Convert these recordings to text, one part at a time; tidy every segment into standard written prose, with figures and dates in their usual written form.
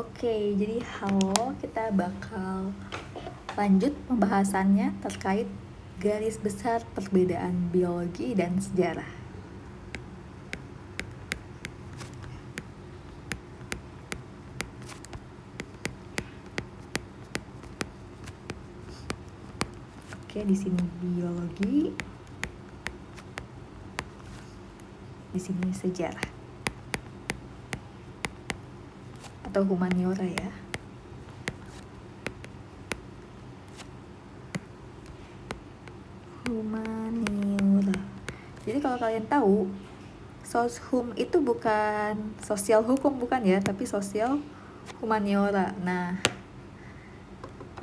Oke, jadi halo, kita bakal lanjut pembahasannya terkait garis besar perbedaan biologi dan sejarah. Oke, di sini biologi, di sini sejarah atau humaniora ya. Humaniora. Jadi kalau kalian tahu, soshum itu bukan sosial hukum bukan ya, tapi sosial humaniora. Nah,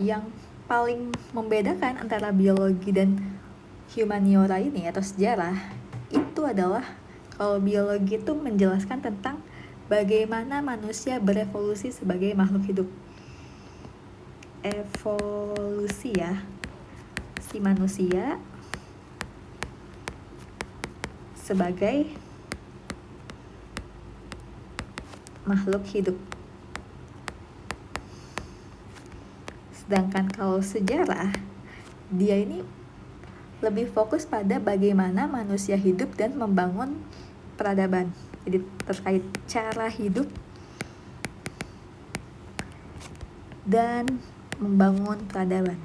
yang paling membedakan antara biologi dan humaniora ini atau sejarah itu adalah kalau biologi itu menjelaskan tentang bagaimana manusia berevolusi sebagai makhluk hidup. Evolusi ya, si manusia sebagai makhluk hidup. Sedangkan kalau sejarah, dia ini lebih fokus pada bagaimana manusia hidup dan membangun peradaban. Jadi terkait cara hidup dan membangun peradaban.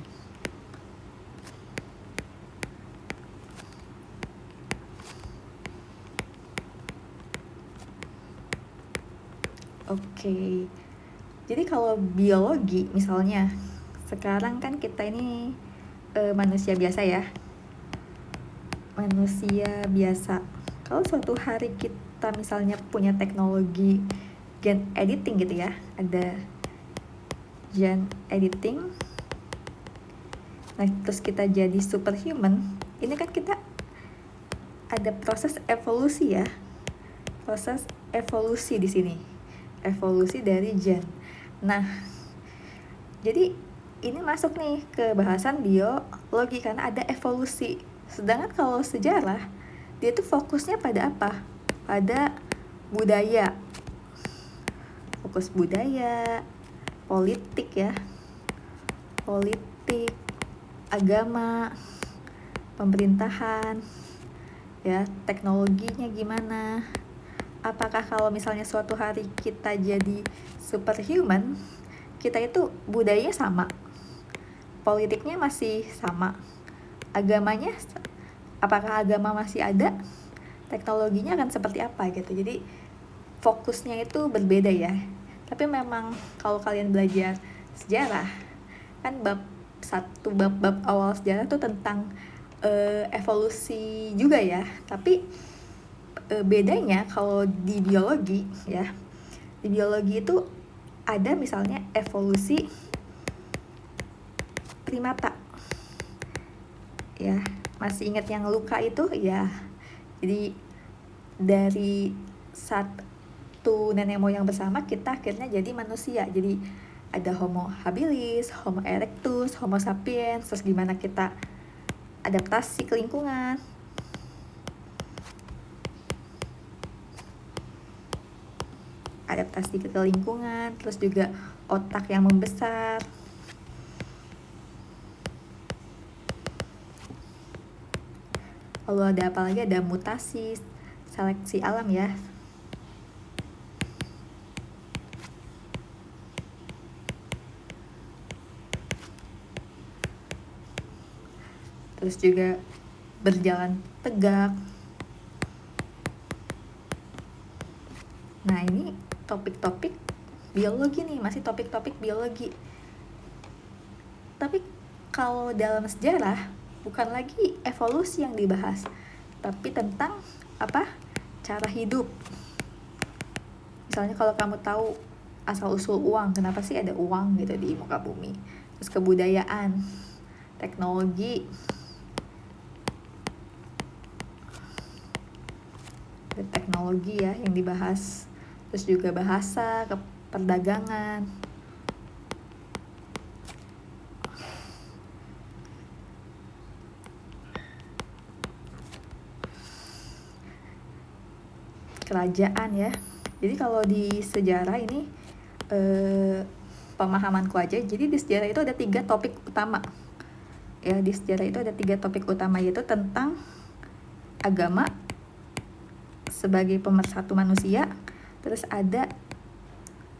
Oke, jadi kalau biologi misalnya, sekarang kan kita ini manusia biasa ya. Manusia biasa. Kalau suatu hari kita misalnya punya teknologi gen editing gitu ya, ada gen editing, nah terus kita jadi superhuman, ini kan kita ada proses evolusi ya, proses evolusi di sini, evolusi dari gen. Nah, jadi ini masuk nih ke bahasan biologi karena ada evolusi. Sedangkan kalau sejarah, dia tuh fokusnya pada apa? Pada budaya. Fokus budaya, politik ya. Politik, agama, pemerintahan, ya, teknologinya gimana. Apakah kalau misalnya suatu hari kita jadi superhuman, kita itu budayanya sama, politiknya masih sama, agamanya, apakah agama masih ada, teknologinya akan seperti apa gitu. Jadi fokusnya itu berbeda ya. Tapi memang kalau kalian belajar sejarah, kan bab awal sejarah tuh tentang evolusi juga ya. Tapi bedanya kalau di biologi ya, di biologi itu ada misalnya evolusi primata ya, masih ingat yang luka itu ya. Jadi dari satu nenek moyang bersama kita akhirnya jadi manusia. Jadi ada Homo habilis, Homo erectus, Homo sapiens, terus gimana kita adaptasi ke lingkungan, terus juga otak yang membesar. Lalu ada apa lagi? Ada mutasi, seleksi alam ya. Terus juga berjalan tegak. Nah, ini topik-topik biologi nih, masih topik-topik biologi. Tapi kalau dalam sejarah bukan lagi evolusi yang dibahas, tapi tentang apa? Cara hidup. Misalnya kalau kamu tahu asal-usul uang, kenapa sih ada uang gitu di muka bumi? Terus kebudayaan, teknologi, ya yang dibahas. Terus juga bahasa, perdagangan. Kerajaan ya. Jadi kalau di sejarah ini pemahamanku aja. Jadi di sejarah itu ada 3 topik utama. Ya, di sejarah itu ada 3 topik utama, yaitu tentang agama sebagai pemersatu manusia, terus ada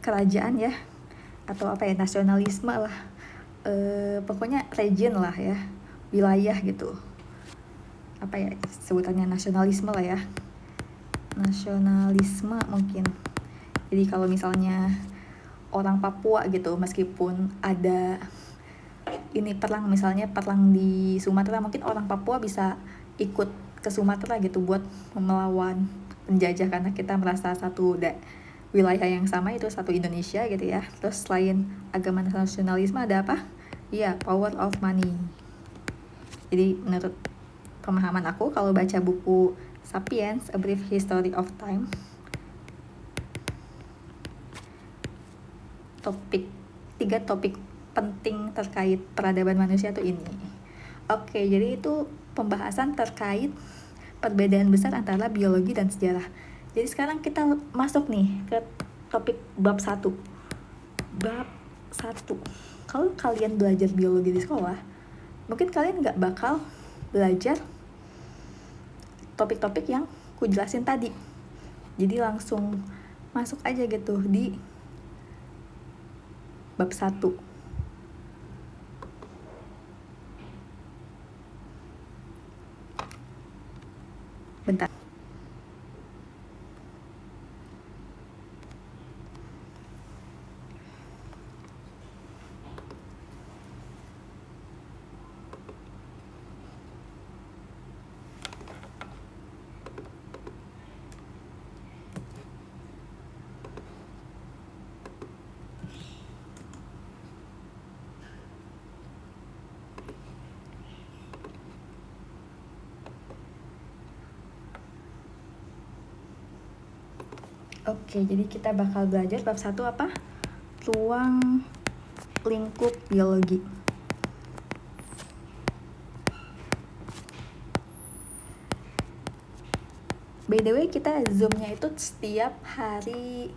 kerajaan ya, atau apa ya, nasionalisme lah, pokoknya region lah ya, wilayah gitu, apa ya sebutannya, nasionalisme lah ya, nasionalisme mungkin. Jadi kalau misalnya orang Papua gitu, meskipun ada ini perang, misalnya perang di Sumatera, mungkin orang Papua bisa ikut ke Sumatera gitu buat melawan penjajah, karena kita merasa satu wilayah yang sama, itu satu Indonesia gitu ya. Terus selain agama nasionalisme ada apa? Iya, power of money. Jadi menurut pemahaman aku, kalau baca buku Sapiens, A Brief History of Time, tiga topik penting terkait peradaban manusia tuh ini. Oke, jadi itu pembahasan terkait perbedaan besar antara biologi dan sejarah. Jadi sekarang kita masuk nih ke topik bab 1. Bab 1. Kalau kalian belajar biologi di sekolah, mungkin kalian nggak bakal belajar topik-topik yang ku jelasin tadi. Jadi langsung masuk aja gitu di bab 1. Bentar. Oke, jadi kita bakal belajar bab 1 apa? Ruang lingkup biologi. By the way, kita zoomnya itu setiap hari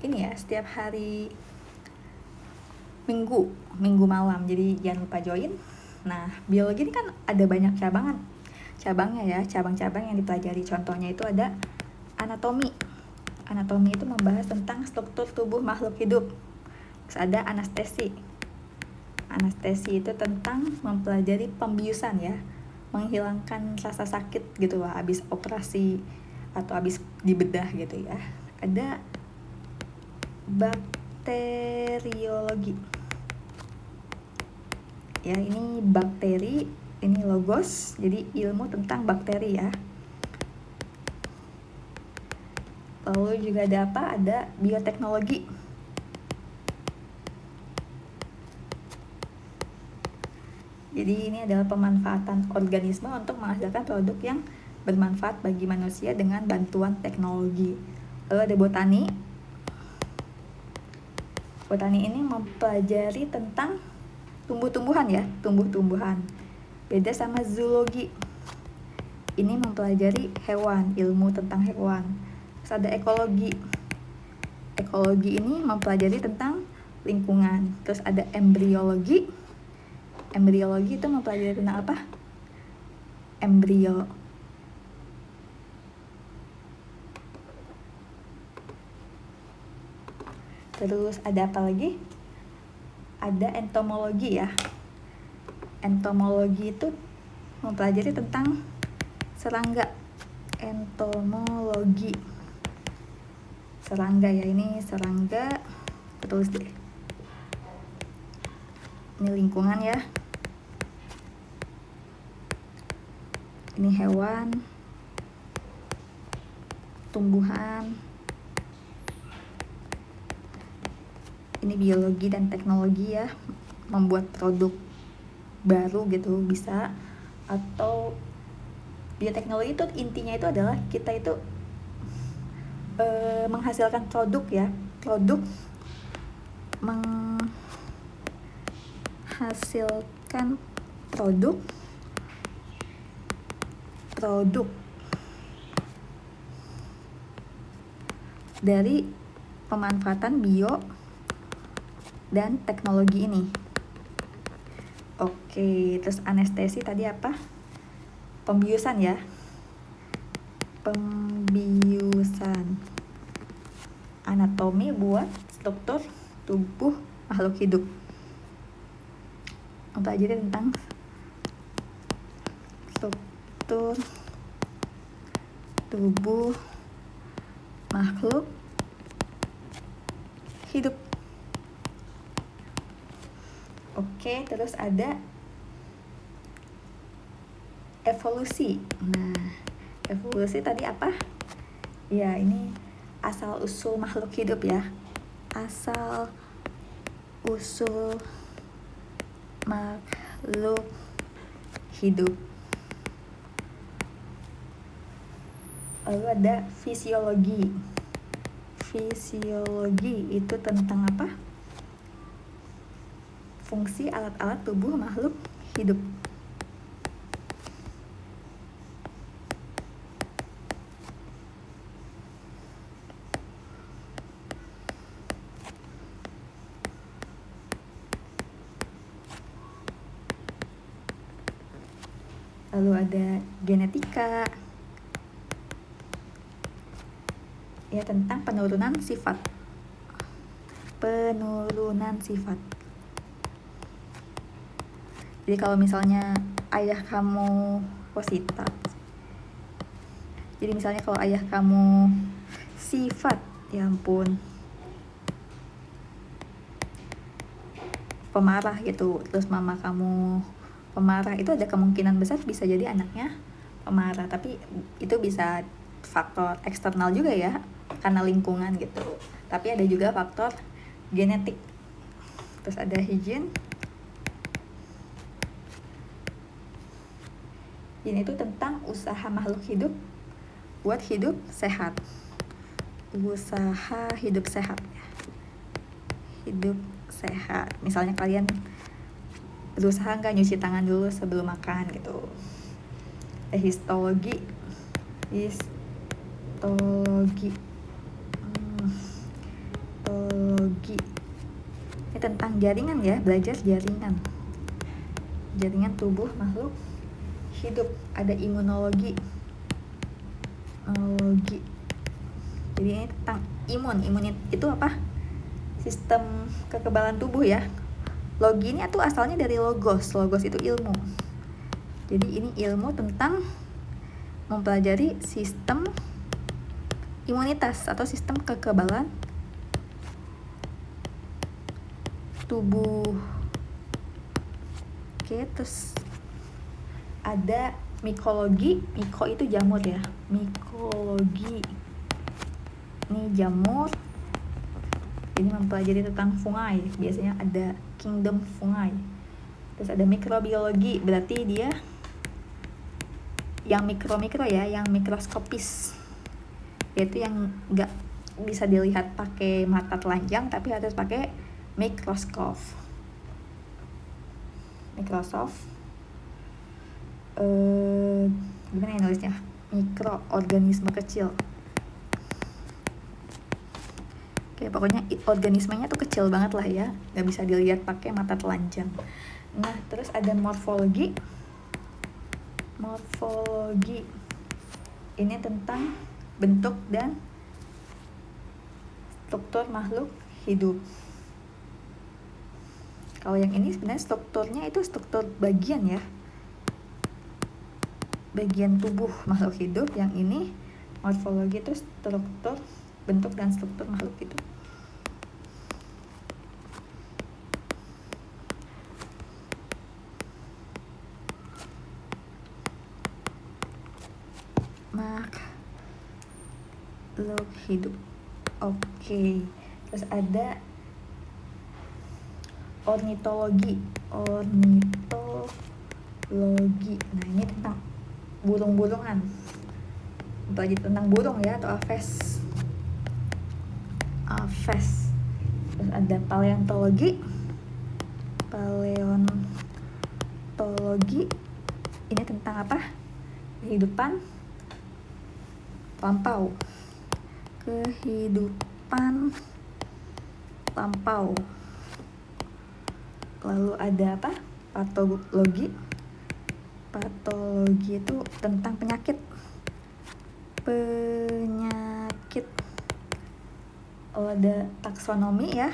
ini ya, setiap hari minggu malam, jadi jangan lupa join. Nah, biologi ini kan ada banyak cabangnya ya, cabang-cabang yang dipelajari. Contohnya itu ada anatomi. Anatomi itu membahas tentang struktur tubuh makhluk hidup. Terus ada anestesi. Anestesi itu tentang mempelajari pembiusan ya, menghilangkan rasa sakit gitu lah habis operasi atau habis dibedah gitu ya. Ada bakteriologi. Ya, ini bakteri, ini logos, jadi ilmu tentang bakteri ya. Lalu juga ada apa? Ada bioteknologi. Jadi ini adalah pemanfaatan organisme untuk menghasilkan produk yang bermanfaat bagi manusia dengan bantuan teknologi. Lalu ada botani. Botani ini mempelajari tentang tumbuh-tumbuhan ya, tumbuh-tumbuhan. Beda sama zoologi. Ini mempelajari hewan, ilmu tentang hewan. Terus ada ekologi. Ekologi ini mempelajari tentang lingkungan. Terus ada embriologi. Embriologi itu mempelajari tentang apa? Embrio. Terus ada apa lagi? Ada entomologi ya. Entomologi itu mempelajari tentang serangga. Entomologi. Serangga ya, ini serangga. Terus deh. Ini lingkungan ya. Ini hewan, tumbuhan. Ini biologi dan teknologi ya, membuat produk baru gitu bisa. Atau bioteknologi itu intinya itu adalah kita itu menghasilkan produk ya, menghasilkan produk dari pemanfaatan bio dan teknologi ini. Oke, terus anestesi tadi apa? Pembiusan ya. Pembiusan. Anatomi buat struktur tubuh makhluk hidup. Mempelajari tentang struktur tubuh makhluk hidup. Oke, terus ada evolusi. Nah, evolusi tadi apa? Ya, ini asal usul makhluk hidup ya. Asal usul makhluk hidup. Lalu ada fisiologi. Fisiologi itu tentang apa? Fungsi alat-alat tubuh makhluk hidup. Lalu ada genetika. Ya, tentang penurunan sifat. Penurunan sifat. Jadi kalau misalnya ayah kamu Rosita, jadi misalnya kalau ayah kamu sifat, ya ampun, pemarah gitu, terus mama kamu pemarah, itu ada kemungkinan besar bisa jadi anaknya pemarah. Tapi itu bisa faktor eksternal juga ya, karena lingkungan gitu. Tapi ada juga faktor genetik. Terus ada hygiene. Ini itu tentang usaha makhluk hidup buat hidup sehat. Usaha hidup sehat. Hidup sehat. Misalnya kalian berusaha nggak nyuci tangan dulu sebelum makan gitu. Histologi. Histologi. Histologi. Ini tentang jaringan ya, belajar jaringan. Jaringan tubuh makhluk hidup. Ada imunologi. Imunologi. Jadi ini tentang imun itu apa? Sistem kekebalan tubuh ya. Logi ini tuh asalnya dari logos itu ilmu. Jadi ini ilmu tentang mempelajari sistem imunitas atau sistem kekebalan tubuh. Oke, terus ada mikologi. Miko itu jamur ya. Mikologi. Ini jamur. Ini mempelajari tentang fungi. Biasanya ada kingdom fungi. Terus ada mikrobiologi. Berarti dia yang mikro-mikro ya, yang mikroskopis. Yaitu yang nggak bisa dilihat pakai mata telanjang, tapi harus pakai mikroskop. Gimana ya nulisnya? Mikroorganisme kecil. Oke, pokoknya organismenya tuh kecil banget lah ya, nggak bisa dilihat pakai mata telanjang. Nah, terus ada morfologi. Morfologi ini tentang bentuk dan struktur makhluk hidup. Kalau yang ini sebenarnya strukturnya itu struktur bagian ya, bagian tubuh makhluk hidup. Yang ini morfologi itu struktur, bentuk dan struktur makhluk hidup. Makhluk hidup. Oke. Terus ada ornitologi. Nah, ini tentang burung-burungan. Belajar tentang burung ya, atau aves. Terus ada paleontologi. Ini tentang apa? Kehidupan lampau. Kehidupan lampau. Lalu ada apa? Patologi. Patologi itu tentang penyakit. Ada taksonomi ya.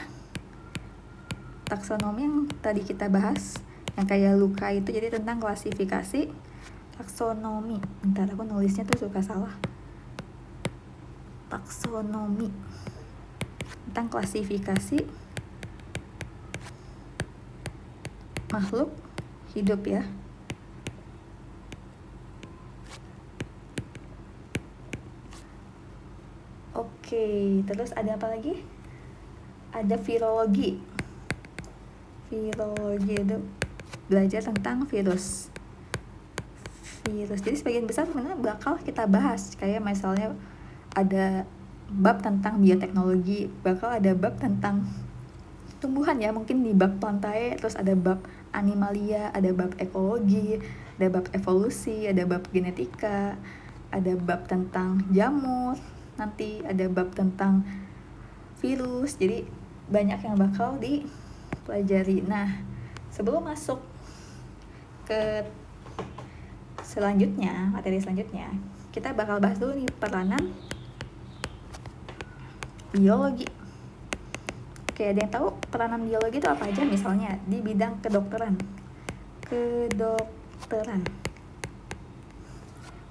Taksonomi yang tadi kita bahas, yang kayak luka itu, jadi tentang klasifikasi. Taksonomi. Bentar, aku nulisnya tuh suka salah. Taksonomi tentang klasifikasi makhluk hidup ya. Oke, terus ada apa lagi? Ada virologi. Virologi itu belajar tentang virus. Jadi sebagian besar sebenarnya bakal kita bahas, kayak misalnya ada bab tentang bioteknologi, bakal ada bab tentang tumbuhan ya, mungkin di bab plantae, terus ada bab animalia, ada bab ekologi, ada bab evolusi, ada bab genetika, ada bab tentang jamur, nanti ada bab tentang virus. Jadi banyak yang bakal dipelajari. Nah, sebelum masuk ke selanjutnya, materi selanjutnya, kita bakal bahas dulu nih peranan biologi. Oke, ada yang tahu peranan biologi itu apa aja? Misalnya di bidang kedokteran.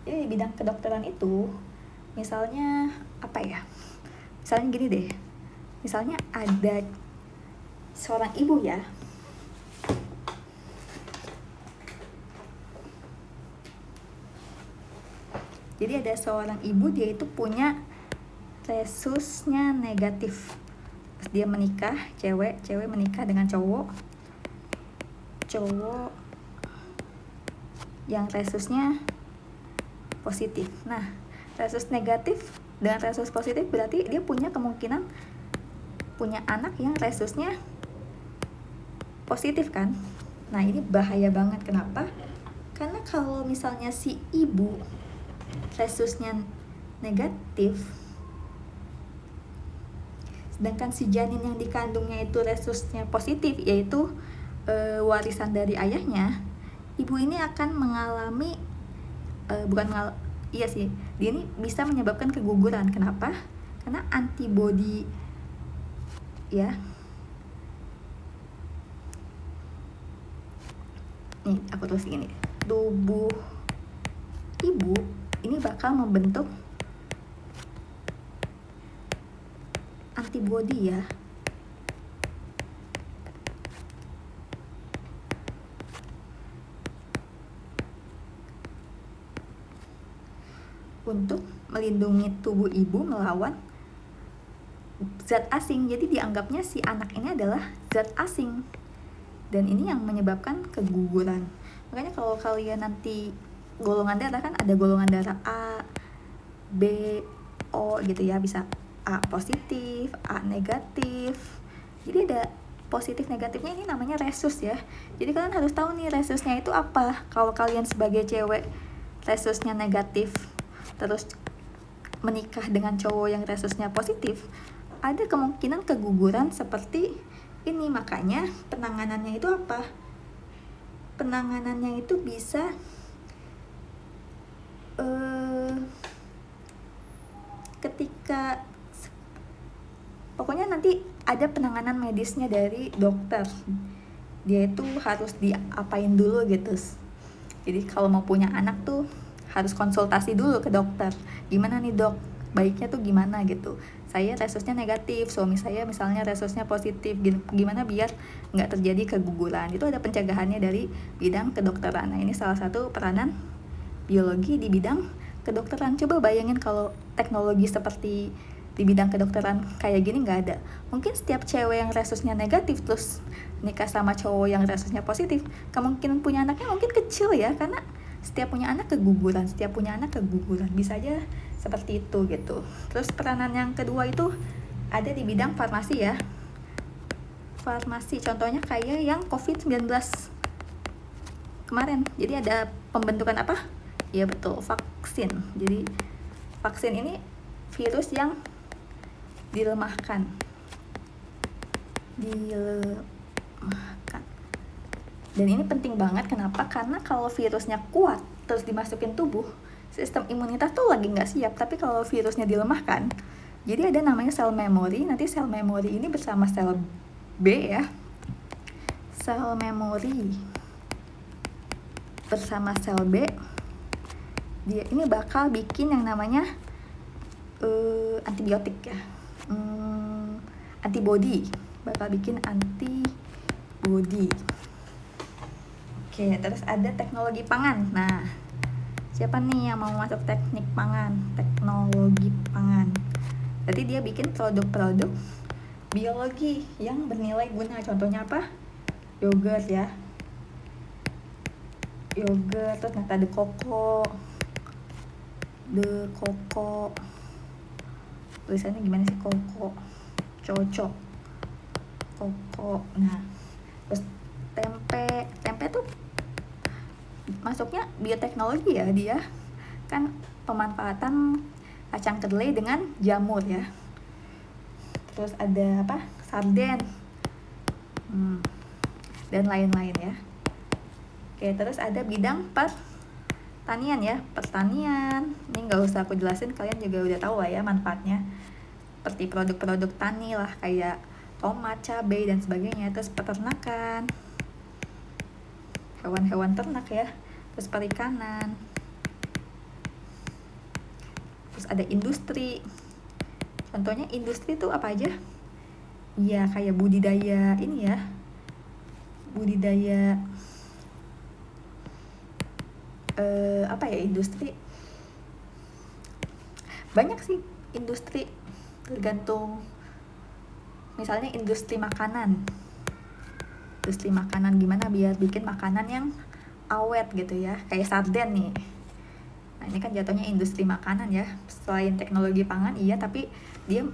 Jadi di bidang kedokteran itu, misalnya apa ya? Misalnya gini deh. Misalnya ada seorang ibu ya. Jadi ada seorang ibu, dia itu punya resusnya negatif. Terus dia menikah, cewek menikah dengan cowok yang resusnya positif. Nah, resus negatif dengan resus positif berarti dia punya kemungkinan punya anak yang resusnya positif kan. Nah, ini bahaya banget. Kenapa? Karena kalau misalnya si ibu resusnya negatif, sedangkan si janin yang dikandungnya itu resusnya positif, yaitu warisan dari ayahnya, ibu ini akan mengalami dia ini bisa menyebabkan keguguran. Kenapa? Karena antibodi ya. Nih, aku tulis gini. Tubuh ibu ini bakal membentuk antibodi ya. Untuk melindungi tubuh ibu melawan zat asing. Jadi dianggapnya si anak ini adalah zat asing. Dan ini yang menyebabkan keguguran. Makanya kalau kalian nanti golongan darah, kan ada golongan darah A, B, O gitu ya. Bisa A positif, A negatif. Jadi ada positif negatifnya, ini namanya resus ya. Jadi kalian harus tahu nih resusnya itu apa. Kalau kalian sebagai cewek resusnya negatif, terus menikah dengan cowok yang resusnya positif, ada kemungkinan keguguran seperti ini. Makanya penanganannya itu apa? Penanganannya itu bisa ketika pokoknya nanti ada penanganan medisnya dari dokter. Dia itu harus diapain dulu gitu. Jadi kalau mau punya anak tuh harus konsultasi dulu ke dokter. Gimana nih dok, baiknya tuh gimana gitu. Saya resusnya negatif, suami saya misalnya resusnya positif, gimana biar nggak terjadi keguguran. Itu ada pencegahannya dari bidang kedokteran. Nah, ini salah satu peranan biologi di bidang kedokteran. Coba bayangin kalau teknologi seperti di bidang kedokteran kayak gini nggak ada. Mungkin setiap cewek yang resusnya negatif terus nikah sama cowok yang resusnya positif, kemungkinan punya anaknya mungkin kecil ya, karena setiap punya anak keguguran. Bisa aja seperti itu gitu. Terus peranan yang kedua itu ada di bidang farmasi ya. Farmasi contohnya kayak yang COVID-19 kemarin. Jadi ada pembentukan apa? Ya betul, vaksin. Jadi vaksin ini virus yang dilemahkan. dilemahkan. Dan ini penting banget, kenapa? Karena kalau virusnya kuat terus dimasukin tubuh, sistem imunitas tuh lagi nggak siap. Tapi kalau virusnya dilemahkan, jadi ada namanya sel memori. Nanti sel memori ini bersama sel B ya, sel memori bersama sel B, dia ini bakal bikin yang namanya antibiotik ya, antibody, bakal bikin antibody. Oke, terus ada teknologi pangan. Nah, siapa nih yang mau masuk teknik pangan, teknologi pangan? Jadi dia bikin produk-produk biologi yang bernilai guna. Contohnya apa? Yogurt ya, yogurt. Terus nanti ada koko, tulisannya gimana sih? Koko, cocok, koko. Nah, terus tempe tuh masuknya bioteknologi ya, dia kan pemanfaatan kacang kedelai dengan jamur ya. Terus ada apa? Sarden, dan lain-lain ya. Oke, terus ada bidang pertanian ya. Pertanian ini nggak usah aku jelasin, kalian juga udah tahu lah ya manfaatnya. Seperti produk-produk tani lah, kayak tomat, cabai dan sebagainya. Terus peternakan, hewan-hewan ternak ya. Terus perikanan. Terus ada industri. Contohnya industri tuh apa aja? Ya kayak budidaya ini ya, budidaya apa ya, industri banyak sih industri, tergantung. Misalnya industri makanan gimana biar bikin makanan yang awet gitu ya, kayak sarden nih. Nah ini kan jatuhnya industri makanan ya, selain teknologi pangan iya, tapi dia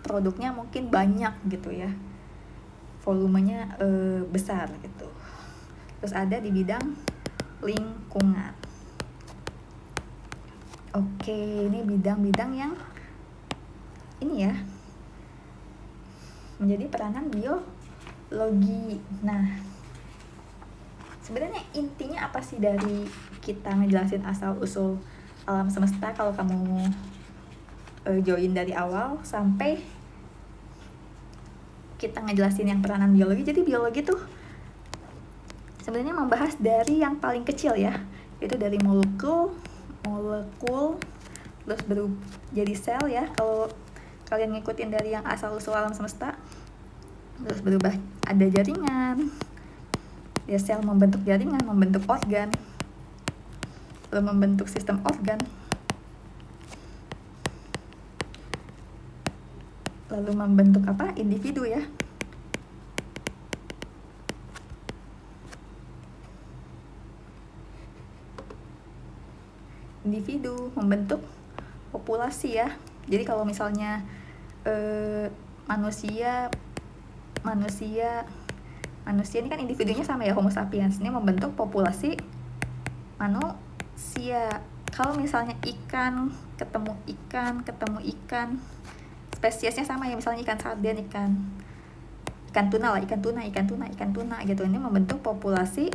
produknya mungkin banyak gitu ya, volumenya besar gitu. Terus ada di bidang lingkungan. Oke, ini bidang-bidang yang ini ya, menjadi peranan biologi. Nah, sebenarnya intinya apa sih dari kita ngejelasin asal-usul alam semesta? Kalau kamu join dari awal sampai kita ngejelasin yang peranan biologi, jadi biologi tuh sebenarnya membahas dari yang paling kecil ya, itu dari molekul terus jadi sel ya. Kalau kalian ngikutin dari yang asal-usul alam semesta, terus berubah ada jaringan ya, sel membentuk jaringan, membentuk organ, lalu membentuk sistem organ, lalu membentuk apa? Individu ya. Individu membentuk populasi ya. Jadi kalau misalnya manusia ini kan individunya sama ya, Homo sapiens. Ini membentuk populasi manusia. Kalau misalnya ikan ketemu ikan, spesiesnya sama ya, misalnya ikan sarden, ikan tuna lah, ikan tuna gitu. Ini membentuk populasi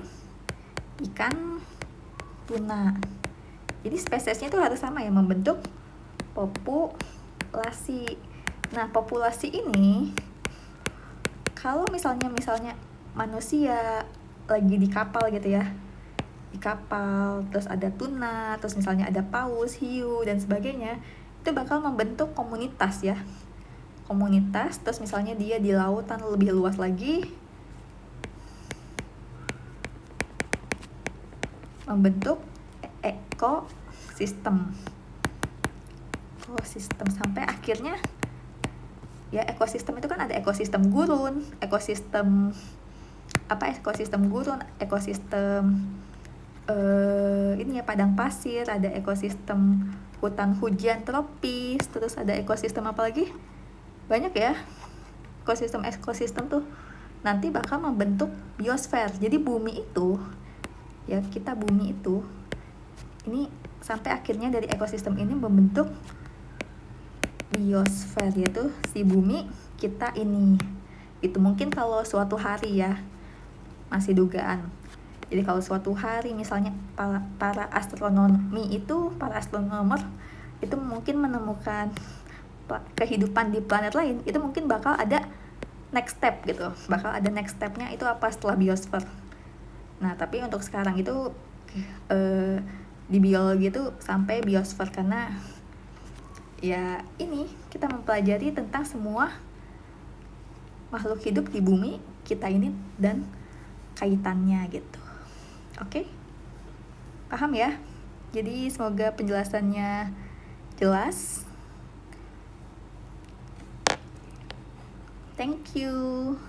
ikan tuna. Jadi spesiesnya itu harus sama ya, membentuk populasi. Nah, populasi ini kalau misalnya manusia lagi di kapal gitu ya, di kapal, terus ada tuna, terus misalnya ada paus, hiu dan sebagainya, itu bakal membentuk komunitas ya. Komunitas, terus misalnya dia di lautan lebih luas lagi, membentuk ekosistem sampai akhirnya ya, ekosistem itu kan ada ekosistem gurun, ekosistem ini ya padang pasir, ada ekosistem hutan hujan tropis, terus ada ekosistem apa lagi, banyak ya ekosistem tuh nanti bakal membentuk biosfer. Jadi bumi itu ya, bumi itu ini sampai akhirnya dari ekosistem ini membentuk biosfer, yaitu si bumi kita ini. Itu mungkin kalau suatu hari ya, masih dugaan. Jadi kalau suatu hari misalnya para astronomer itu mungkin menemukan kehidupan di planet lain, itu mungkin bakal ada next step gitu. Bakal ada next stepnya itu apa setelah biosfer. Nah, tapi untuk sekarang itu di biologi itu sampai biosfer, karena ya ini kita mempelajari tentang semua makhluk hidup di bumi kita ini dan kaitannya gitu. Oke? Paham ya? Jadi semoga penjelasannya jelas. Thank you.